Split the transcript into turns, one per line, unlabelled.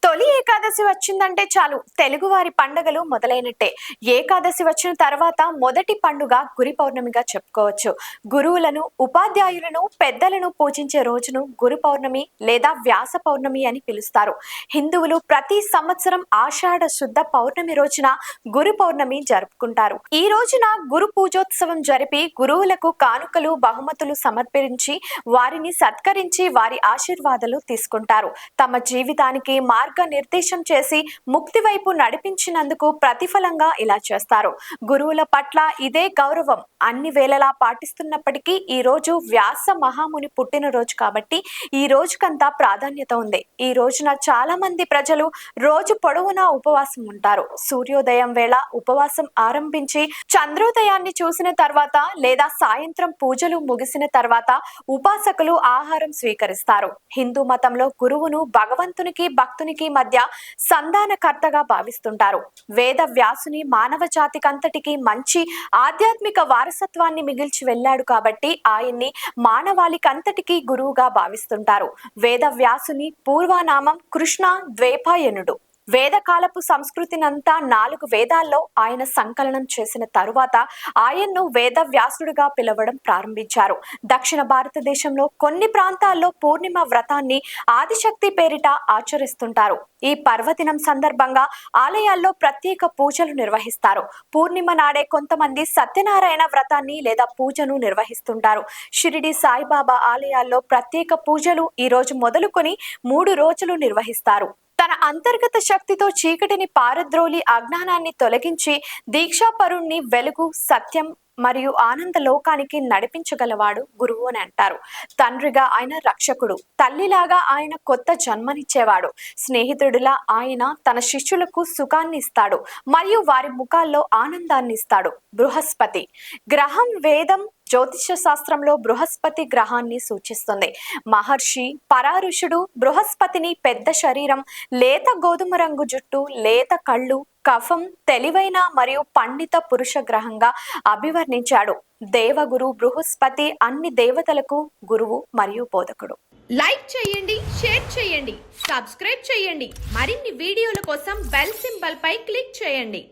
తొలి ఏకాదశి వచ్చిందంటే చాలు తెలుగువారి పండుగలు మొదలైనట్టే. ఏకాదశి వచ్చిన తర్వాత మొదటి పండుగ గురి పౌర్ణమిగా చెప్పుకోవచ్చు. గురువులను, ఉపాధ్యాయులను, పెద్దలను పూజించే రోజును గురు పౌర్ణమి లేదా వ్యాస పౌర్ణమి అని పిలుస్తారు. హిందువులు ప్రతి సంవత్సరం ఆషాఢ శుద్ధ పౌర్ణమి రోజున గురు పౌర్ణమి జరుపుకుంటారు. ఈ రోజున గురు పూజోత్సవం జరిపి గురువులకు కానుకలు, బహుమతులు సమర్పించి వారిని సత్కరించి వారి ఆశీర్వాదాలు తీసుకుంటారు. తమ జీవితానికి నిర్దేశం చేసి ముక్తి వైపు నడిపించినందుకు ప్రతిఫలంగా ఇలా చేస్తారు. గురువుల పట్ల ఇదే గౌరవం అన్ని వేళలా పాటిస్తున్నప్పటికీ ఈ రోజు వ్యాస మహాముని పుట్టినరోజు కాబట్టి ఈ రోజుకంతా ప్రాధాన్యత ఉంది. ఈ రోజున చాలా మంది ప్రజలు రోజు పొడవునా ఉపవాసం ఉంటారు. సూర్యోదయం వేళ ఉపవాసం ఆరంభించి చంద్రోదయాన్ని చూసిన తర్వాత లేదా సాయంత్రం పూజలు ముగిసిన తర్వాత ఉపాసకులు ఆహారం స్వీకరిస్తారు. హిందూ మతంలో గురువును భగవంతునికి భక్తునికి మధ్య సంధానకర్తగా భావిస్తుంటారు. వేద వ్యాసుని మానవ జాతికంతటికి మంచి ఆధ్యాత్మిక వారసత్వాన్ని మిగిల్చి వెళ్ళాడు కాబట్టి ఆయన్ని మానవాళికంతటికి గురువుగా భావిస్తుంటారు. వేద వ్యాసుని పూర్వనామం కృష్ణ ద్వైపాయనుడు. వేదకాలపు సంస్కృతినంతా 4 వేదాల్లో ఆయన సంకలనం చేసిన తరువాత ఆయన్ను వేద వ్యాసుడిగా పిలవడం ప్రారంభించారు. దక్షిణ భారతదేశంలో కొన్ని ప్రాంతాల్లో పూర్ణిమ వ్రతాన్ని ఆదిశక్తి పేరిట ఆచరిస్తుంటారు. ఈ పర్వదినం సందర్భంగా ఆలయాల్లో ప్రత్యేక పూజలు నిర్వహిస్తారు. పూర్ణిమ నాడే కొంతమంది సత్యనారాయణ వ్రతాన్ని లేదా పూజను నిర్వహిస్తుంటారు. షిరిడి సాయిబాబా ఆలయాల్లో ప్రత్యేక పూజలు ఈ రోజు మొదలుకొని 3 రోజులు నిర్వహిస్తారు. తన అంతర్గత శక్తితో చీకటిని పారద్రోలి అజ్ఞానాన్ని తొలగించి దీక్షాపరుణ్ణి వెలుగు, సత్యం మరియు ఆనంద లోకానికి నడిపించగలవాడు గురువు అని అంటారు. తండ్రిగా ఆయన రక్షకుడు, తల్లిలాగా ఆయన కొత్త జన్మనిచ్చేవాడు, స్నేహితుడిలా ఆయన తన శిష్యులకు సుఖాన్ని ఇస్తాడు మరియు వారి ముఖాల్లో ఆనందాన్ని ఇస్తాడు. బృహస్పతి గ్రహం వేదం జ్యోతిష శాస్త్రంలో బృహస్పతి గ్రహాన్ని సూచిస్తుంది. మహర్షి పరారుషుడు బృహస్పతిని పెద్ద శరీరం, లేత గోధుమ రంగు జుట్టు, లేత కళ్ళు, కఫం, తెలివైన మరియు పండిత పురుష గ్రహంగా అభివర్ణించాడు. దేవగురు బృహస్పతి అన్ని దేవతలకు గురువు మరియు బోధకుడు.
లైక్ చేయండి, షేర్ చేయండి, సబ్స్క్రైబ్ చేయండి. మరిన్ని వీడియోల కోసం బెల్ సింబల్ పై క్లిక్ చేయండి.